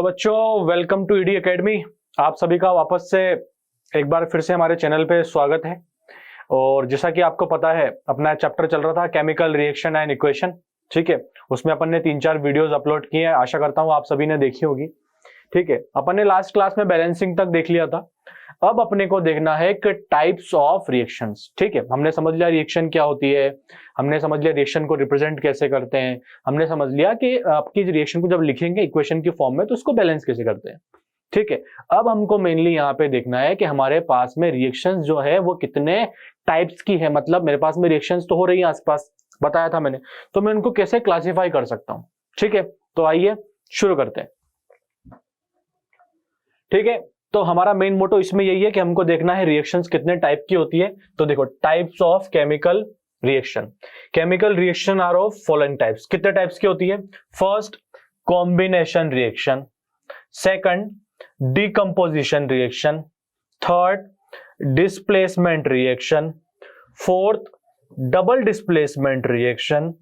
Hello बच्चों, welcome to ED academy. आप सभी का वापस से एक बार फिर से हमारे चैनल पे स्वागत है। और जैसा कि आपको पता है, अपना चैप्टर चल रहा था केमिकल रिएक्शन एंड इक्वेशन। ठीक है, उसमें अपन ने 3-4 वीडियोस अपलोड किए हैं। आशा करता हूं आप सभी ने देखी होगी। ठीक है, अपन ने लास्ट क्लास में बैलेंसिंग तक देख लिया था। अब अपने को देखना है कि टाइप्स ऑफ रिएक्शंस। ठीक है, हमने समझ लिया रिएक्शन क्या होती है, हमने समझ लिया रिएक्शन को रिप्रेजेंट कैसे करते हैं, हमने समझ लिया कि आपकी रिएक्शन को जब लिखेंगे इक्वेशन की फॉर्म में तो उसको बैलेंस कैसे करते हैं। ठीक है, अब हमको मेनली यहाँ पे देखना है कि हमारे पास में रिएक्शंस जो है वो कितने टाइप्स की है। मतलब मेरे पास में रिएक्शंस तो हो रही है आसपास, बताया था मैंने, तो मैं उनको कैसे क्लासिफाई कर सकता हूं। ठीक है, तो आइए शुरू करते हैं। ठीक है, तो हमारा मेन मोटो इसमें यही है कि हमको देखना है रिएक्शंस कितने टाइप की होती है। तो देखो, types of chemical reaction. Chemical reaction are of following types. कितने टाइप्स की होती है? First, combination reaction. Second, decomposition reaction. Third, displacement reaction. Fourth, double displacement reaction.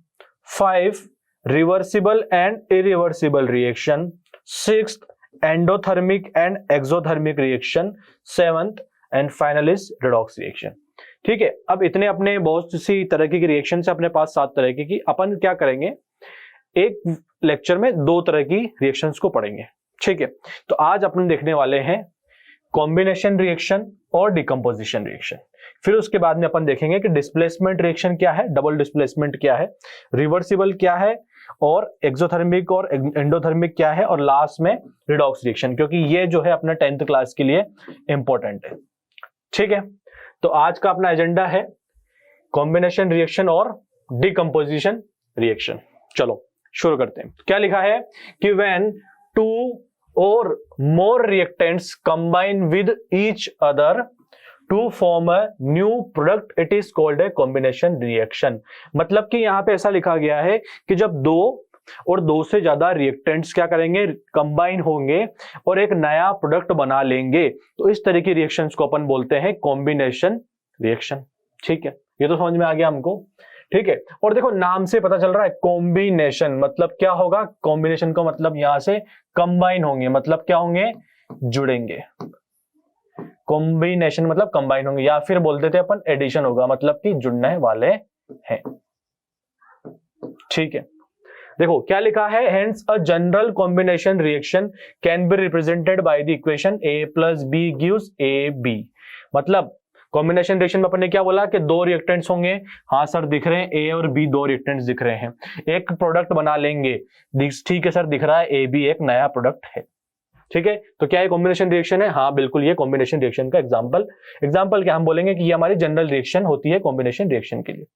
5, reversible and irreversible reaction. 6, endothermic and exothermic reaction. 7th and final is redox reaction. ठीक है, अब इतने अपने बहुत सी तरह की रिएक्शन से अपने पास 7 तरह की अपन क्या करेंगे, एक लेक्चर में 2 तरह की रिएक्शंस को पढ़ेंगे। ठीक है, तो आज अपन देखने वाले हैं कॉम्बिनेशन रिएक्शन और डिकम्पोजिशन रिएक्शन। फिर उसके बाद में अपन देखेंगे कि डिस्प्लेसमेंट रिएक्शन क्या है, डबल डिस्प्लेसमेंट क्या है, रिवर्सिबल क्या है, और एक्सोथर्मिक और एंडोथर्मिक क्या है, और लास्ट में रिडॉक्स रिएक्शन, क्योंकि ये जो है अपना 10th क्लास के लिए इंपॉर्टेंट है। ठीक है, तो आज का अपना एजेंडा है कॉम्बिनेशन रिएक्शन और डिकम्पोजिशन रिएक्शन। चलो शुरू करते हैं। क्या लिखा है कि when 2 or more reactants combine with each other to form a new product, it is called a combination reaction। मतलब कि यहां पे ऐसा लिखा गया है कि जब 2 और 2 से ज्यादा रिएक्टेंट्स क्या करेंगे, कंबाइन होंगे और एक नया प्रोडक्ट बना लेंगे, तो इस तरह की रिएक्शंस को अपन बोलते हैं कॉम्बिनेशन रिएक्शन। ठीक है, ये तो समझ में आ गया हमको। ठीक है, और देखो नाम से पता चल रहा है कॉम्बिनेशन मतलब क्या होगा। कॉम्बिनेशन का मतलब यहां से कंबाइन होंगे, मतलब क्या होंगे, जुड़ेंगे। कॉम्बिनेशन मतलब कंबाइन होंगे, या फिर बोल देते अपन एडिशन होगा, मतलब कि जुड़ने वाले हैं। ठीक है, देखो क्या लिखा है, hence a general combination reaction can be represented by the equation a + b gives AB। मतलब कॉम्बिनेशन रिएक्शन में अपन ने क्या बोला कि 2 रिएक्टेंट्स होंगे। हाँ सर, दिख रहे हैं A और B, 2 रिएक्टेंट्स दिख रहे हैं, एक प्रोडक्ट बना लेंगे। ठीक है सर, दिख रहा है AB एक नया प्रोडक्ट है। ठीक है, तो क्या ये कॉम्बिनेशन रिएक्शन है? हाँ बिल्कुल, ये कॉम्बिनेशन रिएक्शन का एग्जांपल क्या हम बोलेंगे कि ये हमारी जनरल रिएक्शन होती है कॉम्बिनेशन रिएक्शन के लिए।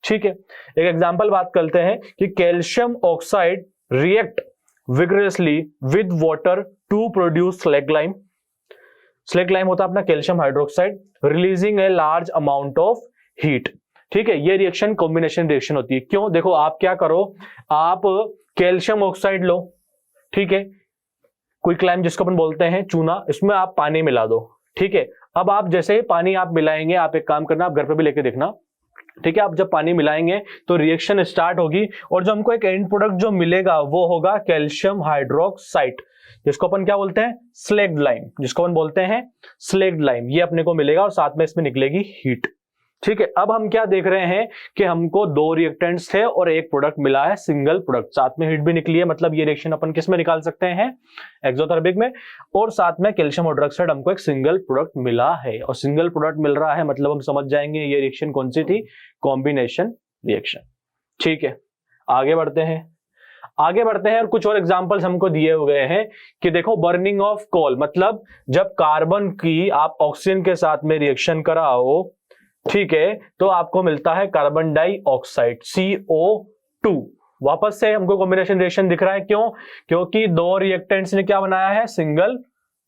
ठीक है, एक एग्जांपल बात करते हैं कि calcium oxide react vigorously with water to produce slaked lime. Slaked lime होता है अपना calcium hydroxide, releasing a large amount of heat. ठीक है, ये रिएक्शन कॉम्बिनेशन रिएक्शन होती है। क्यों? देखो आप क्या करो, आप कैल्शियम ऑक्साइड लो, ठीक है, क्विकलाइम जिसको अपन बोलते हैं चूना, इसमें आप पानी मिला दो। ठीक है, अब आप जैसे ही पानी आप मिलाएंगे, आप एक काम करना, आप घर पे भी लेके देखना। ठीक है, आप जब पानी मिलाएंगे तो रिएक्शन स्टार्ट होगी, और जो हमको एक एंड प्रोडक्ट जो मिलेगा वो होगा कैल्शियम हाइड्रोक्साइड, जिसको अपन क्या बोलते हैं, स्लैग्ड लाइम, जिसको अपन बोलते हैं स्लैग्ड लाइम। ये अपने को मिलेगा और साथ में इसमें निकलेगी हीट। ठीक है, अब हम क्या देख रहे हैं कि हमको 2 रिएक्टेंट्स थे और एक प्रोडक्ट मिला है, सिंगल प्रोडक्ट, साथ में हीट भी निकली है। मतलब ये रिएक्शन अपन किस में निकाल सकते हैं, एक्सोथर्मिक में, और साथ में कैल्शियम हाइड्रोक्साइड हमको एक सिंगल प्रोडक्ट मिला है, और सिंगल प्रोडक्ट मिल रहा है मतलब हम समझ जाएंगे ये रिएक्शन कौन सी थी, कॉम्बिनेशन रिएक्शन। ठीक है, आगे बढ़ते हैं और कुछ और एग्जांपल्स हमको दिए हुए हैं कि देखो, बर्निंग ऑफ कोल, मतलब जब कार्बन की आप ऑक्सीजन के साथ में रिएक्शन कराओ, ठीक है, तो आपको मिलता है कार्बन डाइऑक्साइड CO2। वापस से हमको कॉम्बिनेशन रिएक्शन दिख रहा है, क्यों? क्योंकि 2 रिएक्टेंट्स ने क्या बनाया है, सिंगल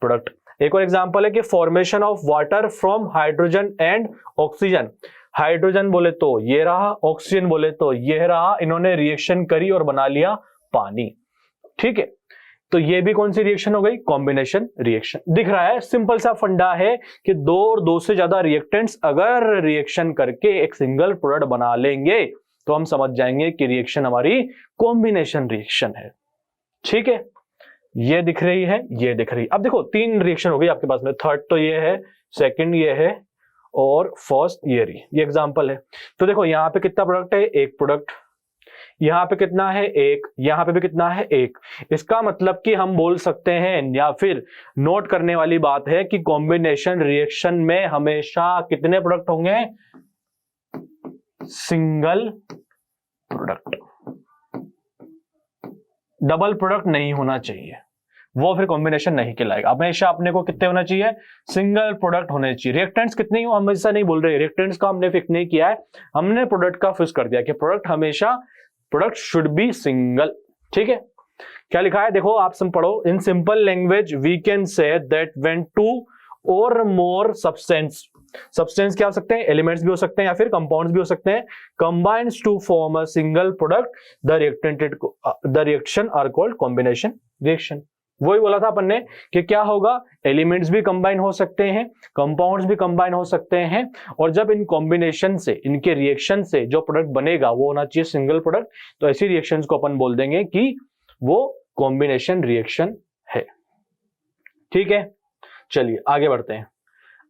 प्रोडक्ट। एक और एग्जांपल है कि formation of water from hydrogen and oxygen. Hydrogen बोले तो ये रहा, ऑक्सीजन बोले तो ये रहा, इन्होंने रिएक्शन करी और बना लिया पानी। ठीक है, तो ये भी कौन सी रिएक्शन हो गई, कॉम्बिनेशन रिएक्शन। दिख रहा है, सिंपल सा फंडा है कि 2 और 2 से ज्यादा रिएक्टेंट्स अगर रिएक्शन करके एक सिंगल प्रोडक्ट बना लेंगे तो हम समझ जाएंगे कि रिएक्शन हमारी कॉम्बिनेशन रिएक्शन है। ठीक है, ये दिख रही है, ये दिख रही है। अब देखो 3 रिएक्शन हो गई आपके पास में, थर्ड तो ये है, सेकंड ये है और फर्स्ट ये रही, ये एग्जांपल है। तो देखो यहाँ पे कितना प्रोडक्ट है, एक प्रोडक्ट, यहाँ पे कितना है, एक, यहाँ पे भी कितना है, एक। इसका मतलब कि हम बोल सकते हैं, या फिर नोट करने वाली बात है कि कॉम्बिनेशन रिएक्शन में हमेशा कितने प्रोडक्ट होंगे, सिंगल प्रोडक्ट, डबल प्रोडक्ट नहीं होना चाहिए, वो फिर कॉम्बिनेशन नहीं कहलाएगा। हमेशा अपने को कितने होना चाहिए, सिंगल प्रोडक्ट होने चाहिए। रिएक्टेंट्स कितने हो हम ऐसा नहीं बोल रहे, रिएक्टेंट्स का हमने फिक्स नहीं किया है, हमने प्रोडक्ट का फिक्स कर दिया कि प्रोडक्ट शुड बी सिंगल। ठीक है, क्या लिखा है देखो, आप सब पढ़ो। In simple language we can say that when two or more substance क्या हो सकते हैं, एलिमेंट्स भी हो सकते हैं या फिर कंपाउंड्स भी हो सकते हैं, combines to form a single product, the reaction are called combination reaction. वही बोला था अपन ने कि क्या होगा, एलिमेंट्स भी कंबाइन हो सकते हैं, कंपाउंड्स भी कंबाइन हो सकते हैं, और जब इन कॉम्बिनेशन से, इनके रिएक्शन से जो प्रोडक्ट बनेगा वो होना चाहिए सिंगल प्रोडक्ट। तो ऐसी रिएक्शंस को अपन बोल देंगे कि वो कॉम्बिनेशन रिएक्शन है। ठीक है, चलिए आगे बढ़ते हैं।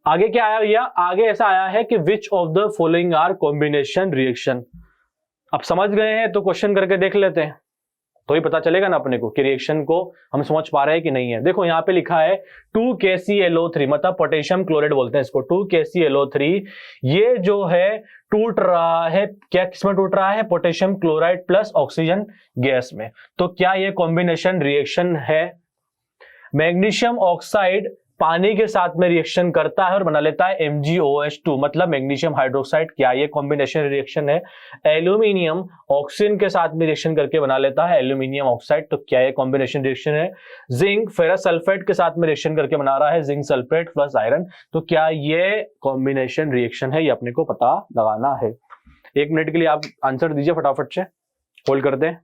आगे क्या आया भैया, आगे ऐसा आया है कि which of the following are combination reaction. अब समझ गए हैं तो क्वेश्चन करके देख लेते हैं, तो ही पता चलेगा ना अपने को कि रिएक्शन को हम समझ पा रहे हैं कि नहीं है। देखो यहाँ पे लिखा है 2KClO3, मतलब पोटेशियम क्लोराइड बोलते हैं इसको, 2KClO3। ये जो है टूट रहा है, क्या किसमें टूट रहा है, potassium chloride plus oxygen gas में। तो क्या ये कॉम्बिनेशन रिएक्शन है? मैग्नीशियम ऑक्साइड पानी के साथ में रिएक्शन करता है और बना लेता है MgOH2, मतलब मैग्नीशियम हाइड्रोक्साइड। क्या ये कॉम्बिनेशन रिएक्शन है? एल्यूमिनियम ऑक्सीजन के साथ में रिएक्शन करके बना लेता है एल्यूमिनियम ऑक्साइड। तो क्या ये कॉम्बिनेशन रिएक्शन है? जिंक फेरस सल्फेट के साथ में रिएक्शन करके बना रहा है जिंक सल्फेट प्लस आयरन। तो क्या ये कॉम्बिनेशन रिएक्शन है? ये अपने को पता लगाना है। 1 मिनट के लिए आप आंसर दीजिए फटाफट से, होल्ड कर दें।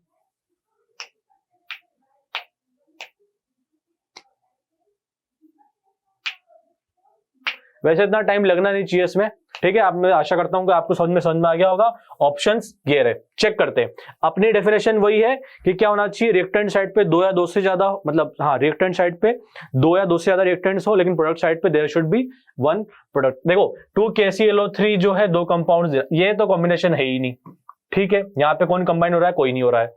वैसे इतना टाइम लगना नहीं चाहिए इसमें, ठीक है। आप, मैं आशा करता हूं कि आपको समझ में आ गया होगा। ऑप्शंस ये रहे, चेक करते हैं। अपनी डेफिनेशन वही है कि क्या होना चाहिए, रिएक्टेंट साइड पे 2 या 2 से ज्यादा, मतलब हाँ, रिएक्टेंट साइड पे 2 या 2 से ज्यादा रिएक्टेंट्स हो, लेकिन प्रोडक्ट साइड पे देयर शुड बी 1 प्रोडक्ट। देखो 2KClO3 जो है 2 कंपाउंड्स, ये तो कॉम्बिनेशन है ही नहीं, ठीक है। यहाँ पे कौन कंबाइन हो रहा है, कोई नहीं हो रहा है,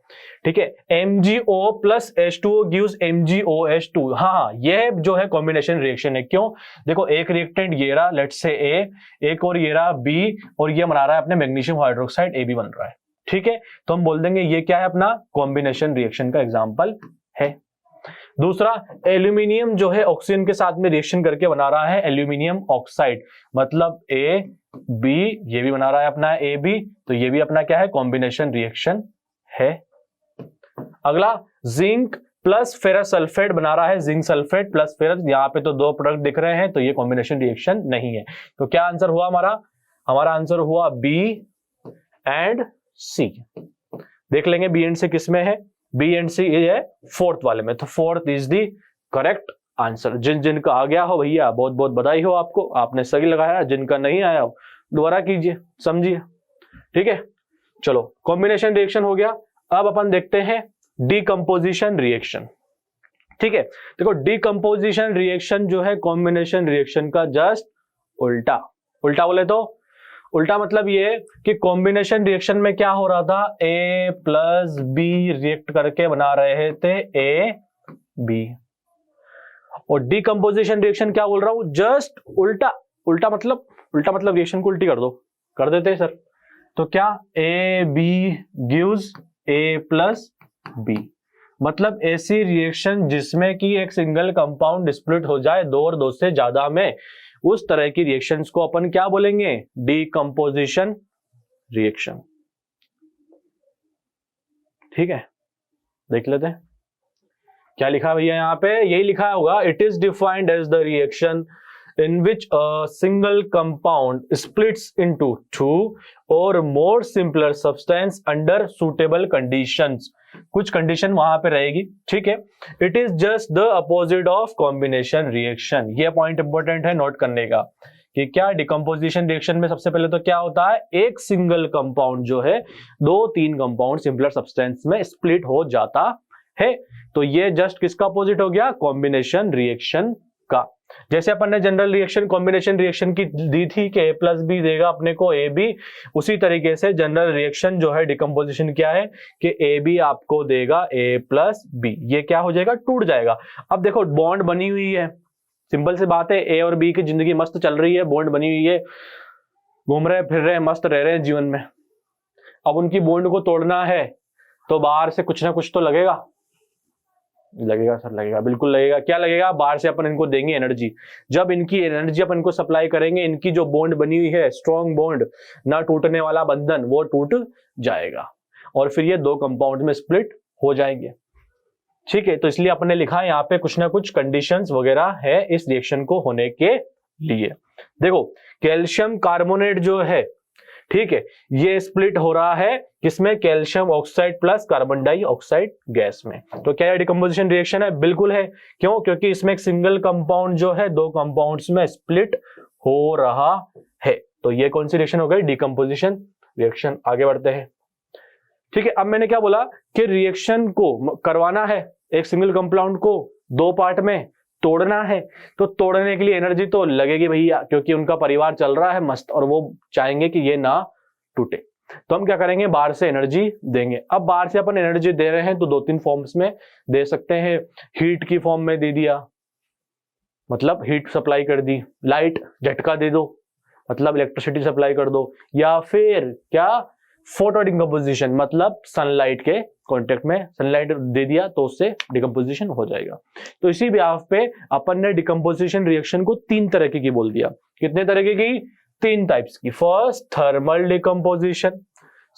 ठीक है। MgO plus H2O gives MgOH2, हाँ ये जो है कॉम्बिनेशन रिएक्शन है। क्यों? देखो एक रिएक्टेंट ये रहा, लेट्स से A, एक और ये रहा B, और ये बना रहा है अपने मैग्नीशियम हाइड्रोक्साइड AB बन रहा है, ठीक है। तो हम बोल देंगे ये क्या है, अपना कॉम्बिनेशन रिएक्शन का एग्जाम्पल है। दूसरा, एल्यूमिनियम जो है ऑक्सीजन के साथ में रिएक्शन करके बना रहा है एल्यूमिनियम ऑक्साइड, मतलब AB, ये भी बना रहा है अपना AB, तो ये भी अपना क्या है, कॉम्बिनेशन रिएक्शन है। अगला, जिंक प्लस फेरस सल्फेट बना रहा है जिंक सल्फेट प्लस फेरस, यहाँ पे तो 2 प्रोडक्ट दिख रहे हैं, तो ये कॉम्बिनेशन रिएक्शन नहीं है। तो क्या आंसर हुआ हमारा आंसर हुआ B एंड C। देख लेंगे B एंड C किस में है, B एंड C ये है 4th वाले में, तो 4th is the correct answer. जिनका आ गया हो भैया बहुत बहुत बधाई हो आपको, आपने सही लगाया। जिनका नहीं आया हो दोबारा कीजिए, समझिए, ठीक है। चलो कॉम्बिनेशन रिएक्शन हो गया। अब अपन देखते हैं डीकंपोजिशन रिएक्शन, ठीक है। देखो डीकंपोजिशन रिएक्शन जो है कॉम्बिनेशन रिएक्शन का जस्ट उल्टा बोले तो उल्टा मतलब ये कि कॉम्बिनेशन रिएक्शन में क्या हो रहा था, A प्लस B रिएक्ट करके बना रहे थे AB, और डीकंपोजिशन रिएक्शन क्या बोल रहा हूं, जस्ट उल्टा मतलब रिएक्शन को उल्टी कर देते हैं सर। तो क्या, AB gives A plus B, मतलब ऐसी रिएक्शन जिसमें कि एक सिंगल कंपाउंड स्प्लिट हो जाए 2 और 2 से ज्यादा में, उस तरह की रिएक्शंस को अपन क्या बोलेंगे, डीकंपोजिशन रिएक्शन, ठीक है। देख लेते हैं क्या लिखा है भैया यहाँ पे, यही लिखा होगा, it is defined as the reaction in which a single compound splits into 2 or more simpler substance under suitable conditions। कुछ कंडीशन वहां पे रहेगी, ठीक है। It is just the opposite of combination reaction. ये पॉइंट इंपॉर्टेंट है note करने का कि क्या डिकम्पोजिशन रिएक्शन में सबसे पहले तो क्या होता है, एक सिंगल कंपाउंड जो है 2-3 कंपाउंड सिंपलर सब्सटेंस में स्प्लिट हो जाता है। तो ये जस्ट किसका अपोजिट हो गया, कॉम्बिनेशन रिएक्शन का। जैसे अपन ने जनरल रिएक्शन कॉम्बिनेशन रिएक्शन की दी थी कि A+ B देगा अपने को AB, उसी तरीके से जनरल रिएक्शन जो है डिकम्पोजिशन क्या है कि AB आपको देगा A+ B। ये क्या हो जाएगा, टूट जाएगा। अब देखो बॉन्ड बनी हुई है, सिंपल सी बात है, A और B की जिंदगी मस्त चल रही है, बॉन्ड बनी हुई है, घूम रहे फिर रहे, मस्त रह रहे हैं जीवन में। अब उनकी बॉन्ड को तोड़ना है तो बाहर से कुछ ना कुछ तो लगेगा सर, लगेगा, बिल्कुल लगेगा। क्या लगेगा, बाहर से अपन इनको देंगे एनर्जी। जब इनकी एनर्जी अपन इनको सप्लाई करेंगे, इनकी जो बॉन्ड बनी हुई है, स्ट्रॉन्ग बॉन्ड, ना टूटने वाला बंधन, वो टूट जाएगा और फिर ये दो कंपाउंड में स्प्लिट हो जाएंगे। ठीक है, तो इसलिए अपन ने लिखा है यहाँ पे कुछ ना कुछ कंडीशंस वगैरह है इस रिएक्शन को होने के लिए। देखो कैल्शियम कार्बोनेट जो है, ठीक है, ये स्प्लिट हो रहा है किसमें, calcium oxide plus carbon dioxide gas में। तो क्या ये डिकम्पोजिशन रिएक्शन है, बिल्कुल है। क्यों, क्योंकि इसमें एक सिंगल कंपाउंड जो है दो कंपाउंड्स में स्प्लिट हो रहा है। तो ये कौन सी रिएक्शन हो गई, डिकम्पोजिशन रिएक्शन। आगे बढ़ते हैं। ठीक है, अब मैंने क्या बोला कि रिएक्शन को करवाना है, एक सिंगल कंपाउंड को दो पार्ट में तोड़ना है, तो तोड़ने के लिए एनर्जी तो लगेगी भैया, क्योंकि उनका परिवार चल रहा है मस्त और वो चाहेंगे कि ये ना टूटे। तो हम क्या करेंगे, बाहर से एनर्जी देंगे। अब बाहर से अपन एनर्जी दे रहे हैं तो दो तीन फॉर्म्स में दे सकते हैं। हीट की फॉर्म में दे दिया, मतलब हीट सप्लाई कर दी, लाइट झटका दे दो, मतलब इलेक्ट्रिसिटी सप्लाई कर दो, या फिर क्या, फोटो डिकम्पोजिशन, मतलब सनलाइट के कांटेक्ट में सनलाइट दे दिया तो उससे डिकम्पोजिशन हो जाएगा। तो इसी ब्याह पे अपन ने डिकम्पोजिशन रिएक्शन को तीन तरह की बोल दिया। कितने तरह की, तीन टाइप्स की। First thermal decomposition,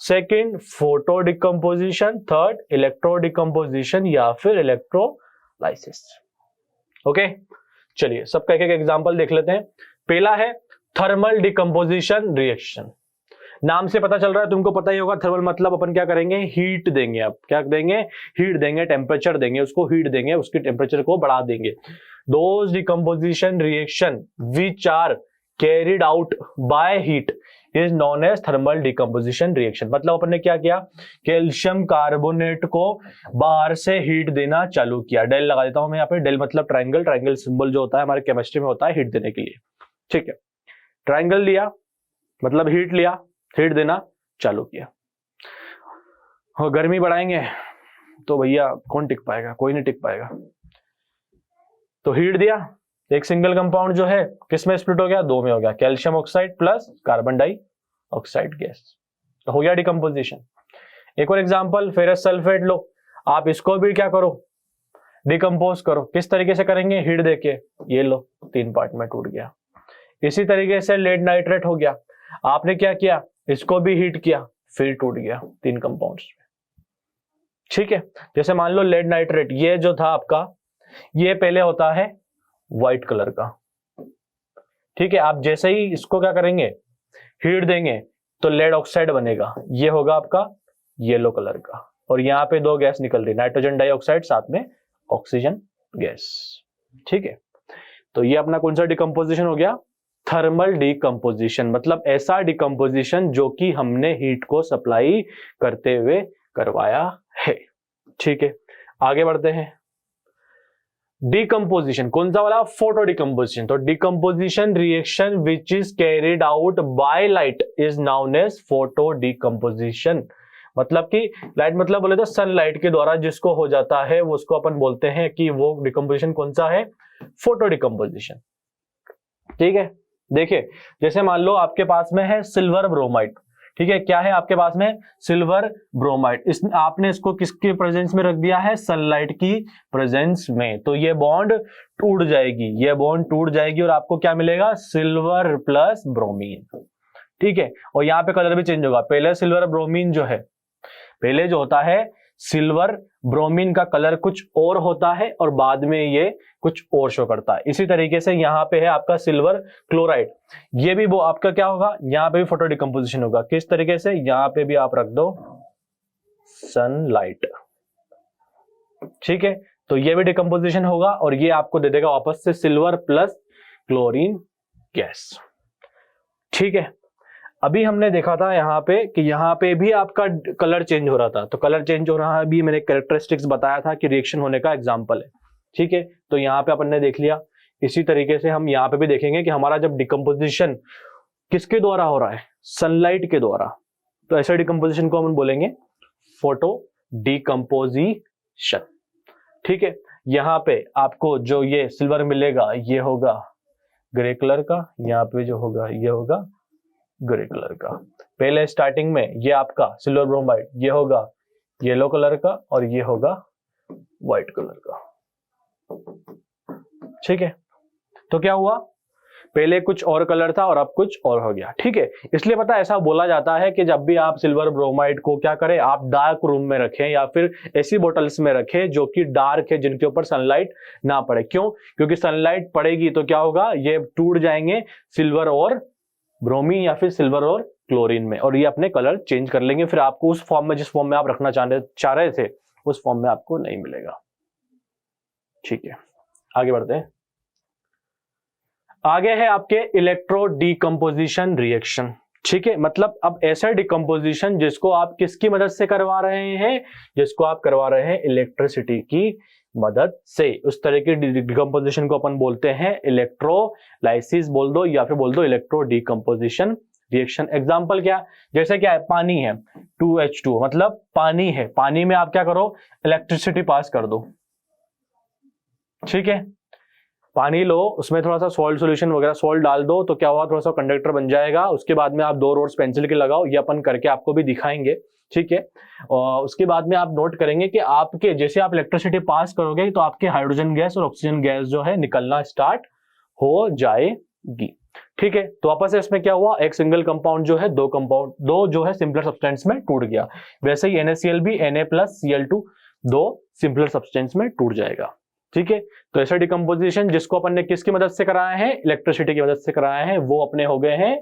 second photo decomposition, third electro decomposition या फिर इलेक्ट्रोलाइसिस। ओके, चलिए सबका एक एक एग्जांपल देख लेते हैं। पहला है थर्मल डिकम्पोजिशन रिएक्शन। नाम से पता चल रहा है, तुमको पता ही होगा, थर्मल मतलब अपन क्या करेंगे, हीट देंगे। अब क्या देंगे, हीट देंगे, टेम्परेचर देंगे, उसको हीट देंगे, उसकी टेम्परेचर को बढ़ा देंगे। Those decomposition reaction which are carried out by heat is known as thermal decomposition reaction. मतलब अपन ने क्या किया, कैल्शियम कार्बोनेट को बाहर से हीट देना चालू किया। डेल लगा देता हूं मैं यहाँ पे, डेल मतलब ट्राइंगल, ट्राइंगल सिंबल जो होता है हमारे केमिस्ट्री में होता है हीट देने के लिए। ठीक है, ट्राइंगल लिया मतलब हीट लिया, हीट देना चालू किया। और गर्मी बढ़ाएंगे तो भैया कौन टिक पाएगा, कोई नहीं टिक पाएगा। तो हीट दिया, एक सिंगल कंपाउंड जो है किसमें स्प्लिट हो गया, दो में हो गया, calcium oxide plus carbon dioxide gas. तो हो गया डिकम्पोजिशन। एक और एग्जांपल, फेरस सल्फेट लो, आप इसको भी क्या करो, डिकम्पोज करो। किस तरीके से करेंगे, हीट देके, ये लो तीन पार्ट में टूट गया। इसी तरीके से लेड नाइट्रेट हो गया, आपने क्या किया, इसको भी हीट किया, फिर टूट गया तीन कंपाउंड्स में। ठीक है, जैसे मान लो लेड नाइट्रेट, ये जो था आपका, ये पहले होता है व्हाइट कलर का। ठीक है, आप जैसे ही इसको क्या करेंगे, हीट देंगे तो लेड ऑक्साइड बनेगा, ये होगा आपका येलो कलर का, और यहां पे दो गैस निकल रही, नाइट्रोजन डाइऑक्साइड साथ में ऑक्सीजन गैस। ठीक है, तो ये अपना कौन सा डिकम्पोजिशन हो गया, थर्मल डिकम्पोजिशन। मतलब ऐसा डिकम्पोजिशन जो कि हमने हीट को सप्लाई करते हुए करवाया है। ठीक है, आगे बढ़ते हैं। डिकम्पोजिशन कौन सा वाला, फोटो डिकम्पोजिशन। तो decomposition reaction which is carried out by light is known as photo decomposition. मतलब कि लाइट मतलब बोले तो सनलाइट के द्वारा जिसको हो जाता है वो उसको अपन बोलते हैं कि वो डिकम्पोजिशन कौन सा है, फोटो डिकम्पोजिशन। ठीक है, देखिए जैसे मान लो आपके पास में है सिल्वर ब्रोमाइड। ठीक है, क्या है आपके पास में, सिल्वर ब्रोमाइड। आपने इसको किसके प्रेजेंस में रख दिया है, सनलाइट की प्रेजेंस में, तो ये बॉन्ड टूट जाएगी, ये बॉन्ड टूट जाएगी और आपको क्या मिलेगा, सिल्वर प्लस ब्रोमीन। ठीक है, और यहाँ पे कलर भी चेंज होगा। पहले सिल्वर ब्रोमीन जो है, पहले जो होता है सिल्वर ब्रोमीन का कलर कुछ और होता है और बाद में ये कुछ और शो करता है। इसी तरीके से यहाँ पे है आपका सिल्वर क्लोराइड, ये भी वो आपका क्या होगा, यहाँ पे भी फोटो डिकम्पोजिशन होगा। किस तरीके से, यहाँ पे भी आप रख दो सनलाइट। ठीक है, तो ये भी डिकम्पोजिशन होगा और ये आपको दे देगा वापस से सिल्वर प्लस क्लोरीन गैस। ठीक है, अभी हमने देखा था यहाँ पे कि यहाँ पे भी आपका कलर चेंज हो रहा था, तो कलर चेंज हो रहा है अभी मैंने कैरेक्टरिस्टिक्स बताया था कि रिएक्शन होने का एग्जांपल है, ठीक है। तो यहाँ पे अपन ने देख लिया। इसी तरीके से हम यहाँ पे भी देखेंगे कि हमारा जब डिकम्पोजिशन किसके द्वारा हो रहा है, सनलाइट के द्वारा, तो ऐसे डिकम्पोजिशन को हम बोलेंगे फोटो डिकम्पोजिशन, ठीक है। यहाँ पे आपको जो ये सिल्वर मिलेगा ये होगा ग्रे कलर का, यहाँ पे जो होगा ये होगा ग्रे कलर का। पहले स्टार्टिंग में ये आपका सिल्वर ब्रोमाइड ये होगा येलो कलर का और ये होगा व्हाइट कलर का, ठीक है। तो क्या हुआ, पहले कुछ और कलर था और अब कुछ और हो गया, ठीक है। इसलिए पता ऐसा बोला जाता है कि जब भी आप सिल्वर ब्रोमाइड को क्या करें, आप डार्क रूम में रखें या फिर ऐसी बोटल्स में रखें जो कि डार्क है, जिनके ऊपर सनलाइट ना पड़े। क्यों? क्योंकि सनलाइट पड़ेगी तो क्या होगा, ये टूट जाएंगे सिल्वर और ब्रोमीन या फिर सिल्वर और क्लोरीन में, और ये अपने कलर चेंज कर लेंगे, फिर आपको उस फॉर्म में जिस फॉर्म में आप रखना चाह रहे थे उस फॉर्म में आपको नहीं मिलेगा, ठीक है। आगे बढ़ते हैं। आगे है आपके इलेक्ट्रो डिकम्पोजिशन रिएक्शन, ठीक है। मतलब अब ऐसा डिकम्पोजिशन जिसको आप किसकी मदद से करवा रहे हैं, जिसको आप करवा रहे हैं इलेक्ट्रिसिटी की मदद से। उस तरह की डिकम्पोजिशन को अपन बोलते हैं इलेक्ट्रोलाइसिस बोल दो या फिर बोल दो इलेक्ट्रो डिकम्पोजिशन रिएक्शन। एग्जांपल क्या, जैसे क्या है, पानी है 2H2, मतलब पानी है, पानी में आप क्या करो, इलेक्ट्रिसिटी पास कर दो, ठीक है। पानी लो, उसमें थोड़ा सा सॉल्ट सॉल्यूशन वगैरह सॉल्ट डाल दो, तो क्या हुआ, थोड़ा सा कंडक्टर बन जाएगा। उसके बाद में आप 2 रोड्स पेंसिल के लगाओ, ये अपन करके आपको भी दिखाएंगे, ठीक है। और उसके बाद में आप नोट करेंगे कि आपके जैसे आप इलेक्ट्रिसिटी पास करोगे तो आपके हाइड्रोजन गैस और ऑक्सीजन गैस जो है निकलना स्टार्ट हो जाएगी, ठीक है। तो आपस में इसमें क्या हुआ, एक सिंगल कंपाउंड जो है दो जो है सिंपलर सब्सटेंस में टूट गया। वैसे ही NaCl भी Na+Cl2 दो सिंपलर सब्सटेंस में टूट जाएगा, ठीक है। तो ऐसा डिकम्पोजिशन जिसको अपन ने किसकी मदद से कराया है, इलेक्ट्रिसिटी की मदद से कराया है, वो अपने हो गए हैं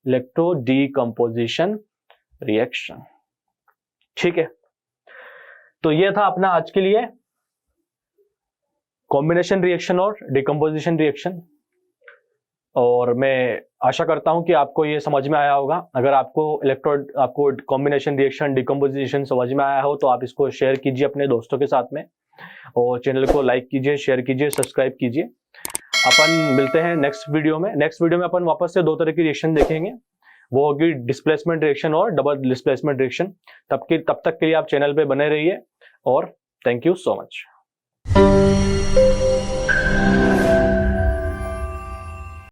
इलेक्ट्रो डिकम्पोजिशन रिएक्शन, ठीक है। तो ये था अपना आज के लिए कॉम्बिनेशन रिएक्शन और डिकम्पोजिशन रिएक्शन, और मैं आशा करता हूं कि आपको ये समझ में आया होगा। अगर आपको कॉम्बिनेशन रिएक्शन डिकम्पोजिशन समझ में आया हो तो आप इसको शेयर कीजिए अपने दोस्तों के साथ में, और चैनल को लाइक कीजिए, शेयर कीजिए, सब्सक्राइब कीजिए। अपन मिलते हैं नेक्स्ट वीडियो में। नेक्स्ट वीडियो में अपन वापस से 2 तरह की रिएक्शन देखेंगे, वो होगी डिस्प्लेसमेंट रिएक्शन और डबल डिस्प्लेसमेंट रिएक्शन। तब तक के लिए आप चैनल पे बने रहिए, और थैंक यू सो मच।